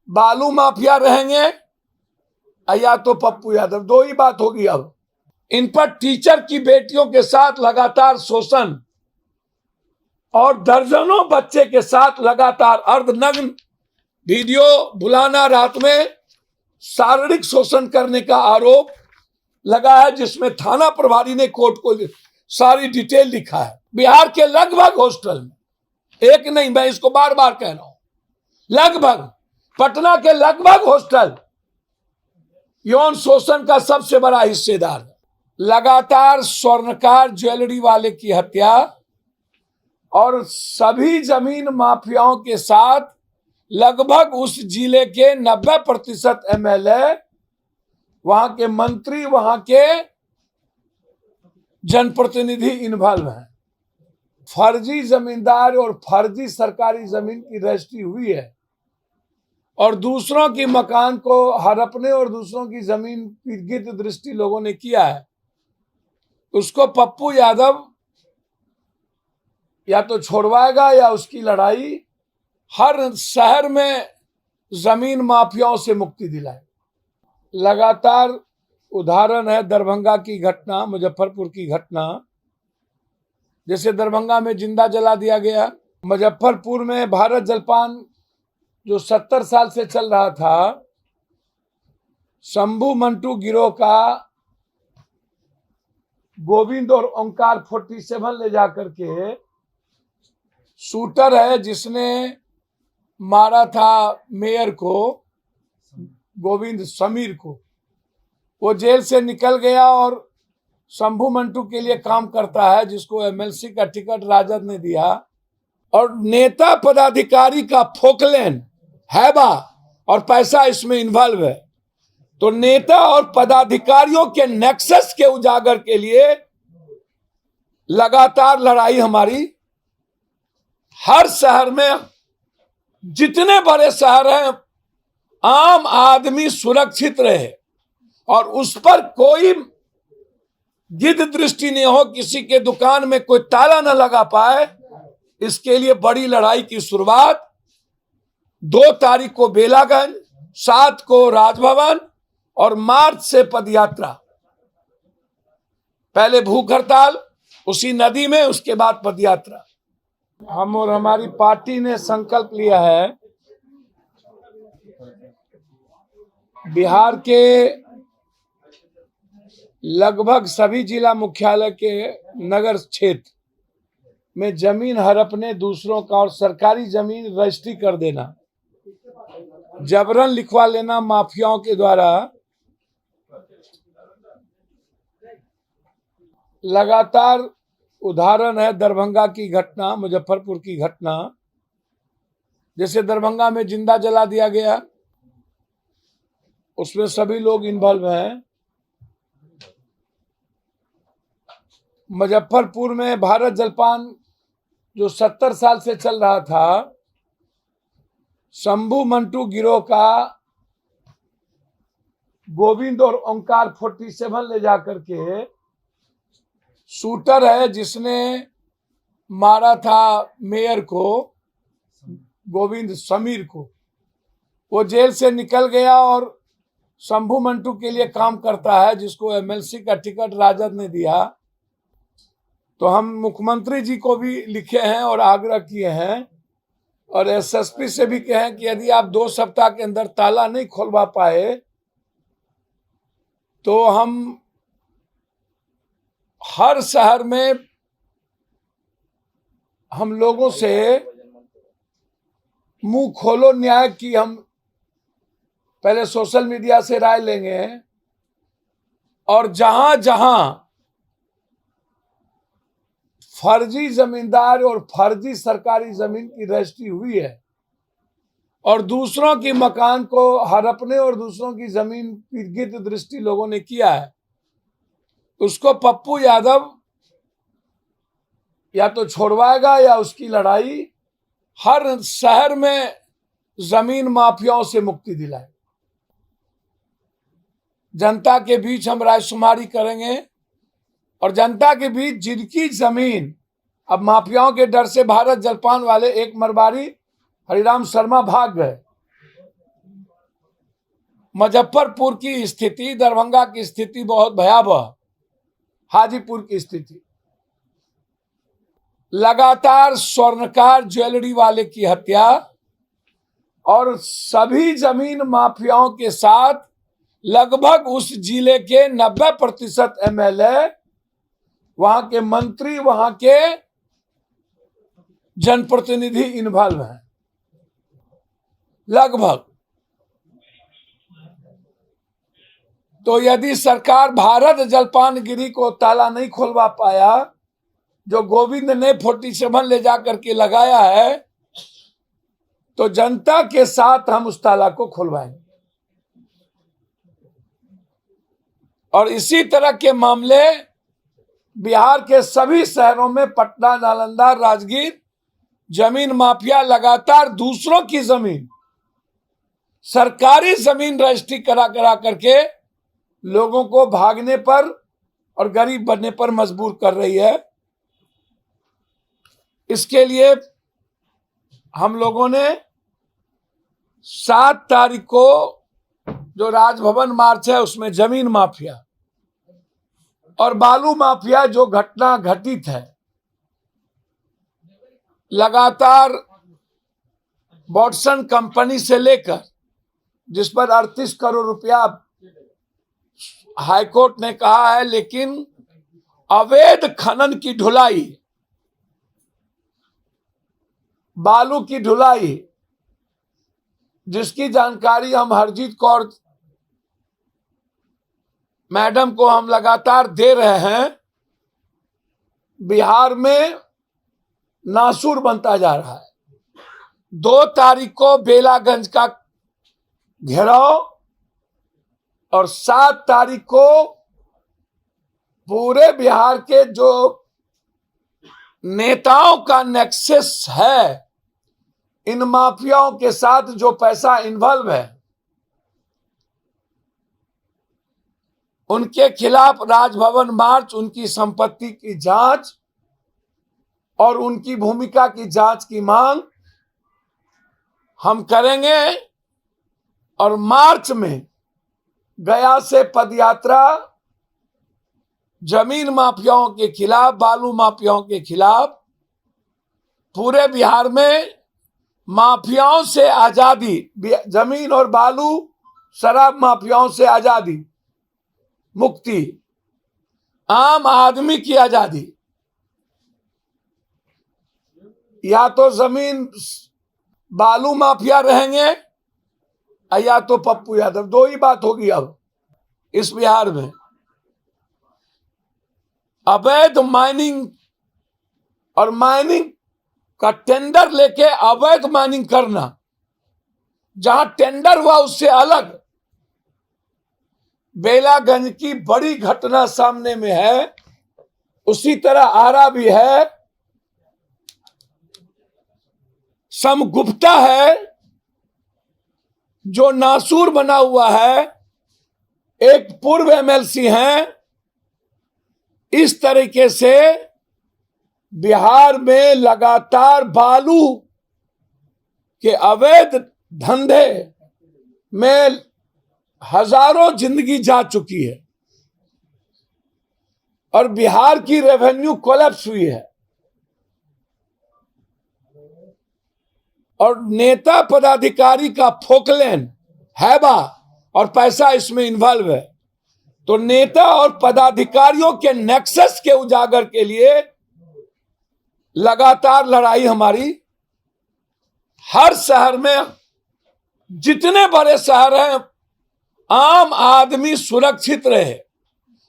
बालू माफिया रहेंगे या तो पप्पू यादव, दो ही बात होगी। अब इन पर टीचर की बेटियों के साथ लगातार शोषण और दर्जनों बच्चे के साथ लगातार अर्धनग्न वीडियो बुलाना, रात में शारीरिक शोषण करने का आरोप लगा है, जिसमें थाना प्रभारी ने कोर्ट को सारी डिटेल लिखा है। बिहार के लगभग हॉस्टल में, एक नहीं, मैं इसको बार बार कह रहा हूं, लगभग पटना के लगभग हॉस्टल यौन शोषण का सबसे बड़ा हिस्सेदार है। लगातार स्वर्णकार ज्वेलरी वाले की हत्या और सभी जमीन माफियाओं के साथ लगभग उस जिले के 90% एमएलए, वहां के मंत्री, वहां के जनप्रतिनिधि इन्वॉल्व हैं। फर्जी जमींदार और फर्जी सरकारी जमीन की रजिस्ट्री हुई है और दूसरों की मकान को हड़पने और दूसरों की जमीन की गिद्ध दृष्टि लोगों ने किया है। उसको पप्पू यादव या तो छोड़वाएगा या उसकी लड़ाई हर शहर में जमीन माफियाओं से मुक्ति दिलाए। लगातार उदाहरण है दरभंगा की घटना, मुजफ्फरपुर की घटना। जैसे दरभंगा में जिंदा जला दिया गया, मुजफ्फरपुर में भारत जलपान जो 70 साल से चल रहा था, शंभू मंटू गिरोह का गोविंद और ओंकार 47 ले जाकर के शूटर है जिसने मारा था मेयर को, गोविंद समीर को, वो जेल से निकल गया और शंभू मंटू के लिए काम करता है, जिसको एमएलसी का टिकट राजद ने दिया। और नेता पदाधिकारी का फोकलेन, हैबा और पैसा इसमें इन्वॉल्व है। तो नेता और पदाधिकारियों के नेक्सस के उजागर के लिए लगातार लड़ाई हमारी हर शहर में, जितने बड़े शहर हैं, आम आदमी सुरक्षित रहे और उस पर कोई गिद्ध दृष्टि नहीं हो, किसी के दुकान में कोई ताला न लगा पाए। इसके लिए बड़ी लड़ाई की शुरुआत 2 तारीख को बेलागंज, 7 को राजभवन और मार्च से पदयात्रा। पहले भूख हड़ताल उसी नदी में, उसके बाद पदयात्रा। हम और हमारी पार्टी ने संकल्प लिया है बिहार के लगभग सभी जिला मुख्यालय के नगर क्षेत्र में जमीन हड़पने दूसरों का और सरकारी जमीन रजिस्ट्री कर देना, जबरन लिखवा लेना माफियाओं के द्वारा लगातार उदाहरण है दरभंगा की घटना, मुजफ्फरपुर की घटना। जैसे दरभंगा में जिंदा जला दिया गया, उसमें सभी लोग इन्वॉल्व हैं। मुजफ्फरपुर में भारत जलपान जो 70 साल से चल रहा था, शंभू मंटू गिरोह का गोविंद और ओंकार 47 ले जाकर के शूटर है जिसने मारा था मेयर को, गोविंद समीर को, वो जेल से निकल गया और शंभू मंटू के लिए काम करता है, जिसको एमएलसी का टिकट राजद ने दिया। तो हम मुख्यमंत्री जी को भी लिखे हैं और आग्रह किए हैं और एसएसपी से भी कहें कि यदि आप 2 सप्ताह के अंदर ताला नहीं खोलवा पाए तो हम हर शहर में हम लोगों से मुंह खोलो न्याय की हम पहले सोशल मीडिया से राय लेंगे और जहां जहां फर्जी जमींदार और फर्जी सरकारी जमीन की रजिस्ट्री हुई है और दूसरों की मकान को हड़पने और दूसरों की जमीन की गिद्ध दृष्टि लोगों ने किया है, उसको पप्पू यादव या तो छोड़वाएगा या उसकी लड़ाई हर शहर में जमीन माफियाओं से मुक्ति दिलाए। जनता के बीच हम रायशुमारी करेंगे और जनता के बीच जिनकी जमीन, अब माफियाओं के डर से भारत जलपान वाले एक मरवारी हरिराम शर्मा भाग गए, मुजफ्फरपुर की स्थिति, दरभंगा की स्थिति बहुत भयावह, हाजीपुर की स्थिति। लगातार स्वर्णकार ज्वेलरी वाले की हत्या और सभी जमीन माफियाओं के साथ लगभग उस जिले के 90% एमएलए, वहां के मंत्री, वहां के जनप्रतिनिधि इन्वॉल्व हैं लगभग। तो यदि सरकार भारत जलपान गिरी को ताला नहीं खोलवा पाया, जो गोविंद ने 47 ले जाकर के लगाया है, तो जनता के साथ हम उस ताला को खुलवाएंगे। और इसी तरह के मामले बिहार के सभी शहरों में, पटना, नालंदा, राजगीर, जमीन माफिया लगातार दूसरों की जमीन, सरकारी जमीन रजिस्ट्री करा करके लोगों को भागने पर और गरीब बनने पर मजबूर कर रही है। इसके लिए हम लोगों ने 7 तारीख को जो राजभवन मार्च है, उसमें जमीन माफिया और बालू माफिया जो घटना घटित है, लगातार वॉटसन कंपनी से लेकर, जिस पर 38 करोड़ रुपया हाईकोर्ट ने कहा है, लेकिन अवैध खनन की ढुलाई, बालू की ढुलाई, जिसकी जानकारी हम हरजीत कौर मैडम को हम लगातार दे रहे हैं, बिहार में नासूर बनता जा रहा है। 2 तारीख को बेलागंज का घेराव और 7 तारीख को पूरे बिहार के जो नेताओं का नेक्सस है, इन माफियाओं के साथ जो पैसा इन्वॉल्व है, उनके खिलाफ राजभवन मार्च, उनकी संपत्ति की जांच और उनकी भूमिका की जांच की मांग हम करेंगे। और मार्च में गया से पदयात्रा जमीन माफियाओं के खिलाफ, बालू माफियाओं के खिलाफ, पूरे बिहार में माफियाओं से आजादी, जमीन और बालू, शराब माफियाओं से आजादी, मुक्ति, आम आदमी की आजादी। या तो जमीन बालू माफिया रहेंगे या तो पप्पू यादव, 2 ही बात होगी अब इस बिहार में। अवैध माइनिंग और माइनिंग का टेंडर लेके अवैध माइनिंग करना, जहां टेंडर हुआ उससे अलग। बेलागंज की बड़ी घटना सामने में है, उसी तरह आरा भी है, समगुप्ता है जो नासूर बना हुआ है, एक पूर्व एमएलसी हैं। इस तरीके से बिहार में लगातार बालू के अवैध धंधे में हजारों जिंदगी जा चुकी है और बिहार की रेवेन्यू कोलैप्स हुई है। और नेता पदाधिकारी का फोकलेन, हैबा और पैसा इसमें इन्वॉल्व है। तो नेता और पदाधिकारियों के नेक्सस के उजागर के लिए लगातार लड़ाई हमारी हर शहर में, जितने बड़े शहर हैं, आम आदमी सुरक्षित रहे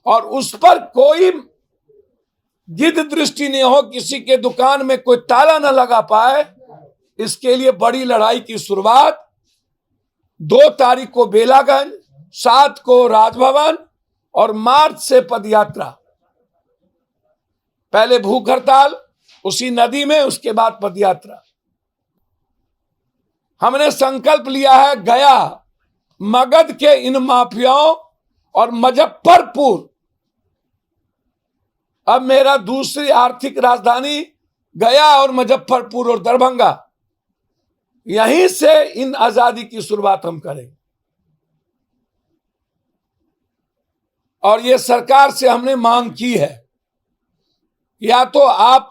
और उस पर कोई गिद्ध दृष्टि नहीं हो, किसी के दुकान में कोई ताला न लगा पाए। इसके लिए बड़ी लड़ाई की शुरुआत 2 तारीख को बेलागंज, 7 को राजभवन और मार्च से पदयात्रा। पहले भूख हड़ताल उसी नदी में, उसके बाद पदयात्रा। हमने संकल्प लिया है गया, मगध के इन माफियाओं और मुजफ्फरपुर, अब मेरा दूसरी आर्थिक राजधानी गया और मुजफ्फरपुर और दरभंगा, यहीं से इन आजादी की शुरुआत हम करेंगे। और ये सरकार से हमने मांग की है, या तो आप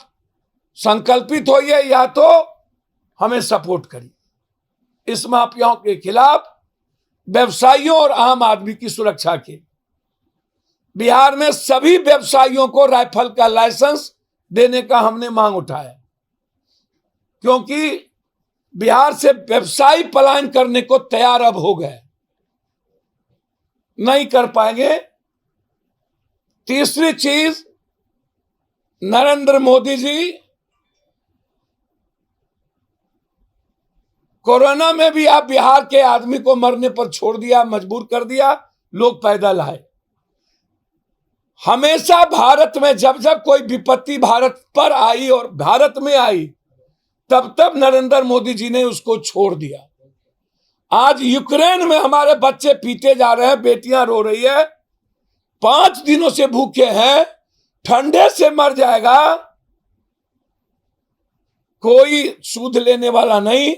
संकल्पित होइए या तो हमें सपोर्ट करिए इस माफियाओं के खिलाफ, व्यवसायियों और आम आदमी की सुरक्षा के। बिहार में सभी व्यवसायियों को राइफल का लाइसेंस देने का हमने मांग उठाया, क्योंकि बिहार से व्यवसायी पलायन करने को तैयार अब हो गए, नहीं कर पाएंगे। तीसरी चीज, नरेंद्र मोदी जी कोरोना में भी आप बिहार के आदमी को मरने पर छोड़ दिया, मजबूर कर दिया, लोग पैदल आए। हमेशा भारत में जब जब कोई विपत्ति भारत पर आई और भारत में आई, तब तब नरेंद्र मोदी जी ने उसको छोड़ दिया। आज यूक्रेन में हमारे बच्चे पीटे जा रहे हैं, बेटियां रो रही है, 5 दिनों से भूखे हैं, ठंडे से मर जाएगा, कोई सूद लेने वाला नहीं।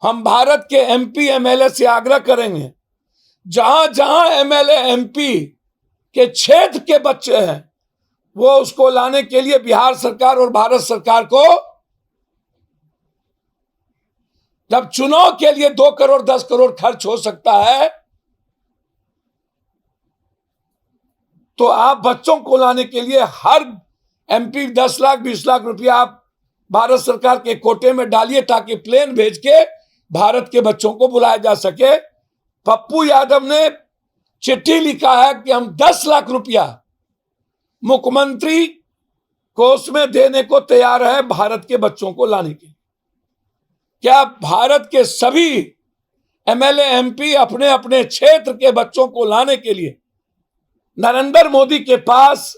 हम भारत के एमपी एमएलए से आग्रह करेंगे, जहां जहां एमएलए एमपी के क्षेत्र के बच्चे हैं, वो उसको लाने के लिए बिहार सरकार और भारत सरकार को, जब चुनाव के लिए 2 करोड़ 10 करोड़ खर्च हो सकता है, तो आप बच्चों को लाने के लिए हर एमपी 10 लाख 20 लाख रुपया आप भारत सरकार के कोटे में डालिए, ताकि प्लेन भेज के भारत के बच्चों को बुलाया जा सके। पप्पू यादव ने चिट्ठी लिखा है कि हम 10 लाख रुपया मुख्यमंत्री कोष में देने को तैयार है भारत के बच्चों को लाने के। क्या भारत के सभी एमएलए एमपी अपने अपने क्षेत्र के बच्चों को लाने के लिए नरेंद्र मोदी के पास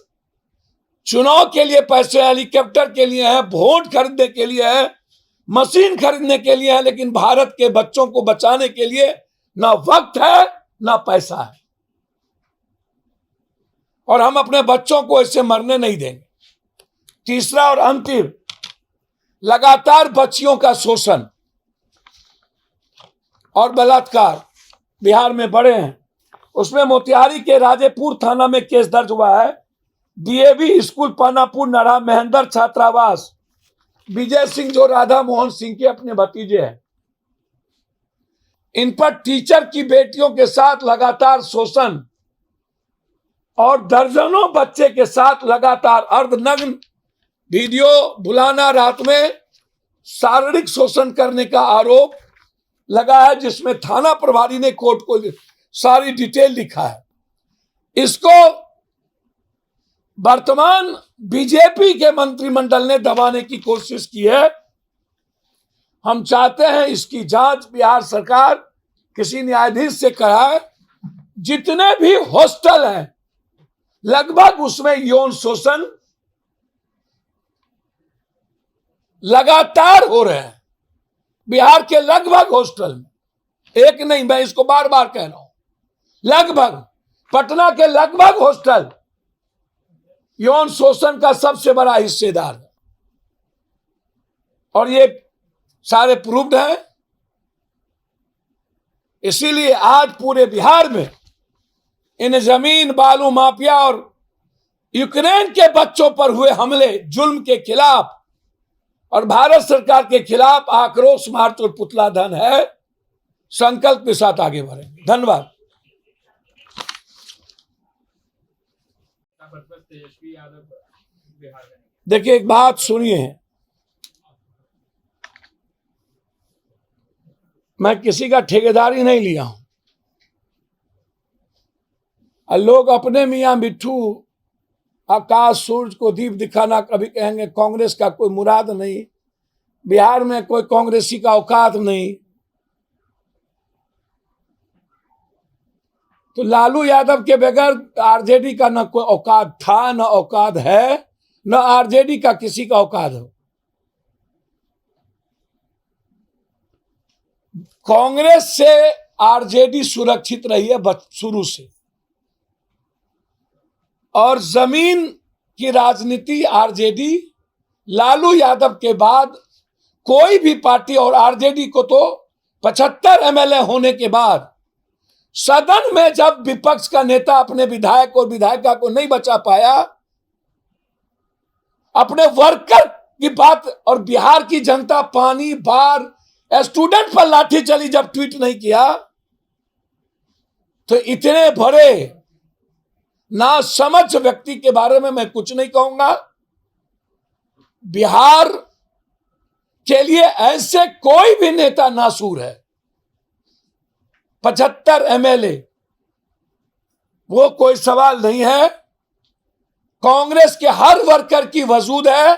चुनाव के लिए पैसे हेलीकॉप्टर के लिए है, वोट खरीदने के लिए है, मशीन खरीदने के लिए है, लेकिन भारत के बच्चों को बचाने के लिए ना वक्त है ना पैसा है, और हम अपने बच्चों को ऐसे मरने नहीं देंगे। तीसरा और अंतिम, लगातार बच्चियों का शोषण और बलात्कार बिहार में बढ़े हैं। उसमें मोतिहारी के राजेपुर थाना में केस दर्ज हुआ है। डीएवी स्कूल पानापुर नरा महेंद्र छात्रावास, विजय सिंह जो राधा मोहन सिंह के अपने भतीजे हैं, इन पर टीचर की बेटियों के साथ लगातार शोषण और दर्जनों बच्चे के साथ लगातार अर्धनग्न वीडियो बुलाना, रात में शारीरिक शोषण करने का आरोप लगा है, जिसमें थाना प्रभारी ने कोर्ट को सारी डिटेल लिखा है। इसको वर्तमान बीजेपी के मंत्रिमंडल ने दबाने की कोशिश की है। हम चाहते हैं इसकी जांच बिहार सरकार किसी न्यायाधीश से कराए। जितने भी हॉस्टल हैं, लगभग उसमें यौन शोषण लगातार हो रहे हैं। बिहार के लगभग हॉस्टल में, एक नहीं, मैं इसको बार बार कह रहा हूं, लगभग पटना के लगभग हॉस्टल यौन शोषण का सबसे बड़ा हिस्सेदार है, और ये सारे प्रूव्ड हैं। इसीलिए आज पूरे बिहार में इन जमीन बालू माफिया और यूक्रेन के बच्चों पर हुए हमले, जुल्म के खिलाफ और भारत सरकार के खिलाफ आक्रोश मार्च और पुतला दहन है। संकल्प के साथ आगे बढ़ेंगे। धन्यवाद। देखिए, एक बात सुनिए, मैं किसी का ठेकेदारी नहीं लिया हूं। लोग अपने मियां मिट्ठू आकाश सूरज को दीप दिखाना कभी कहेंगे कांग्रेस का कोई मुराद नहीं, बिहार में कोई कांग्रेसी का औकात नहीं। तो लालू यादव के बगैर आरजेडी का न कोई औकात था, न औकात है, न आरजेडी का किसी का औकात हो। कांग्रेस से आरजेडी सुरक्षित रही है शुरू से, और जमीन की राजनीति आरजेडी लालू यादव के बाद कोई भी पार्टी, और आरजेडी को तो 75 एमएलए होने के बाद सदन में जब विपक्ष का नेता अपने विधायक और विधायिका को नहीं बचा पाया, अपने वर्कर की बात और बिहार की जनता पानी बार स्टूडेंट पर लाठी चली जब ट्वीट नहीं किया, तो इतने बड़े ना समझ व्यक्ति के बारे में मैं कुछ नहीं कहूंगा। बिहार के लिए ऐसे कोई भी नेता नासूर है। 75 एमएलए वो कोई सवाल नहीं है। कांग्रेस के हर वर्कर की वजूद है।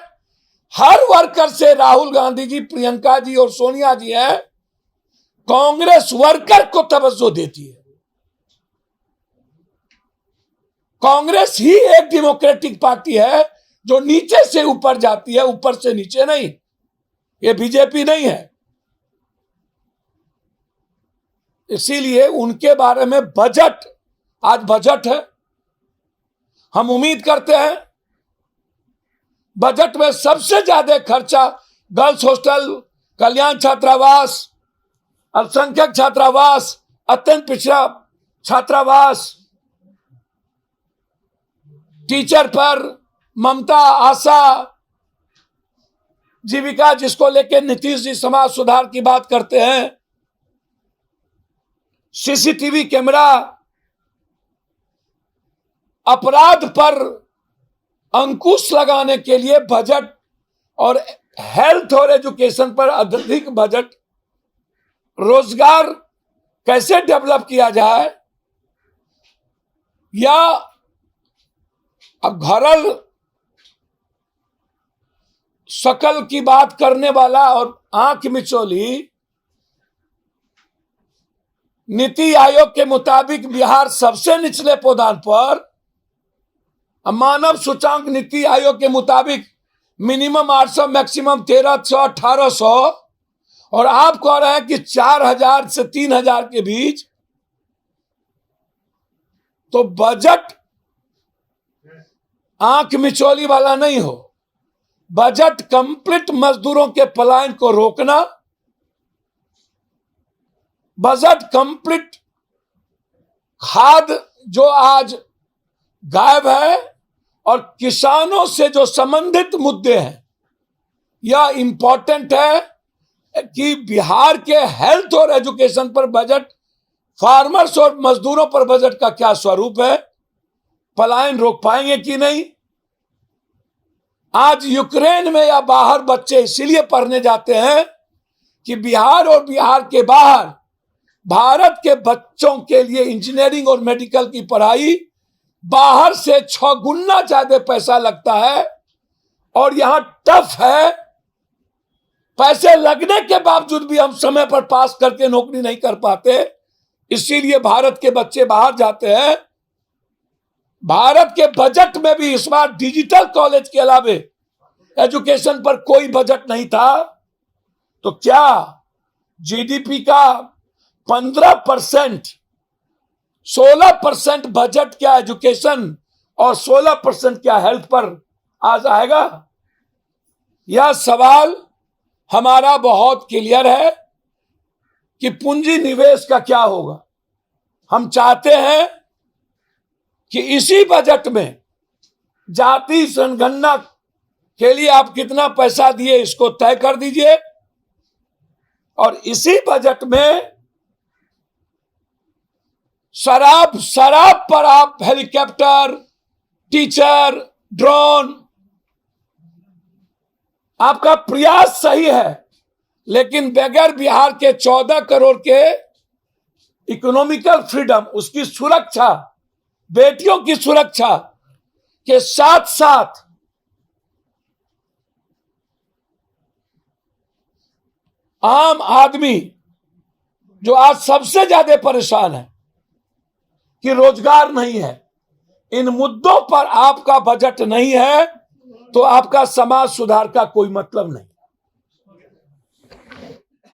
हर वर्कर से राहुल गांधी जी, प्रियंका जी और सोनिया जी है, कांग्रेस वर्कर को तवज्जो देती है। कांग्रेस ही एक डेमोक्रेटिक पार्टी है जो नीचे से ऊपर जाती है, ऊपर से नीचे नहीं। ये बीजेपी नहीं है। इसीलिए उनके बारे में बजट, आज बजट है, हम उम्मीद करते हैं बजट में सबसे ज्यादा खर्चा गर्ल्स हॉस्टल, कल्याण छात्रावास, अल्पसंख्यक छात्रावास, अत्यंत पिछड़ा छात्रावास, टीचर पर ममता, आशा, जीविका जिसको लेके नीतीश जी समाज सुधार की बात करते हैं, सीसीटीवी कैमरा, अपराध पर अंकुश लगाने के लिए बजट और हेल्थ और एजुकेशन पर अधिक बजट, रोजगार कैसे डेवलप किया जाए, या घरल शकल की बात करने वाला और आंख मिचौली, नीति आयोग के मुताबिक बिहार सबसे निचले पदान पर, मानव सूचांक नीति आयोग के मुताबिक मिनिमम 800, मैक्सिमम 1300, 1800, और आप कह रहे हैं कि 4000 से 3000 के बीच। तो बजट आंख मिचौली वाला नहीं हो। बजट कंप्लीट मजदूरों के पलायन को रोकना, बजट कंप्लीट खाद जो आज गायब है और किसानों से जो संबंधित मुद्दे हैं, यह इंपॉर्टेंट है कि बिहार के हेल्थ और एजुकेशन पर बजट, फार्मर्स और मजदूरों पर बजट का क्या स्वरूप है, पलायन रोक पाएंगे कि नहीं। आज यूक्रेन में या बाहर बच्चे इसीलिए पढ़ने जाते हैं कि बिहार और बिहार के बाहर भारत के बच्चों के लिए इंजीनियरिंग और मेडिकल की पढ़ाई बाहर से 6 गुना ज्यादा पैसा लगता है, और यहां टफ है। पैसे लगने के बावजूद भी हम समय पर पास करके नौकरी नहीं कर पाते, इसीलिए भारत के बच्चे बाहर जाते हैं। भारत के बजट में भी इस बार डिजिटल कॉलेज के अलावे एजुकेशन पर कोई बजट नहीं था। तो क्या जीडीपी का 15%, 16% बजट क्या एजुकेशन और 16% क्या हेल्थ पर आ जाएगा? यह सवाल हमारा बहुत क्लियर है कि पूंजी निवेश का क्या होगा। हम चाहते हैं कि इसी बजट में जाति जनगणना के लिए आप कितना पैसा दिए इसको तय कर दीजिए, और इसी बजट में शराब पर आप हेलीकॉप्टर, टीचर, ड्रोन, आपका प्रयास सही है, लेकिन बगैर बिहार के 14 करोड़ के इकोनॉमिकल फ्रीडम, उसकी सुरक्षा, बेटियों की सुरक्षा के साथ साथ आम आदमी जो आज सबसे ज्यादा परेशान है कि रोजगार नहीं है, इन मुद्दों पर आपका बजट नहीं है तो आपका समाज सुधार का कोई मतलब नहीं।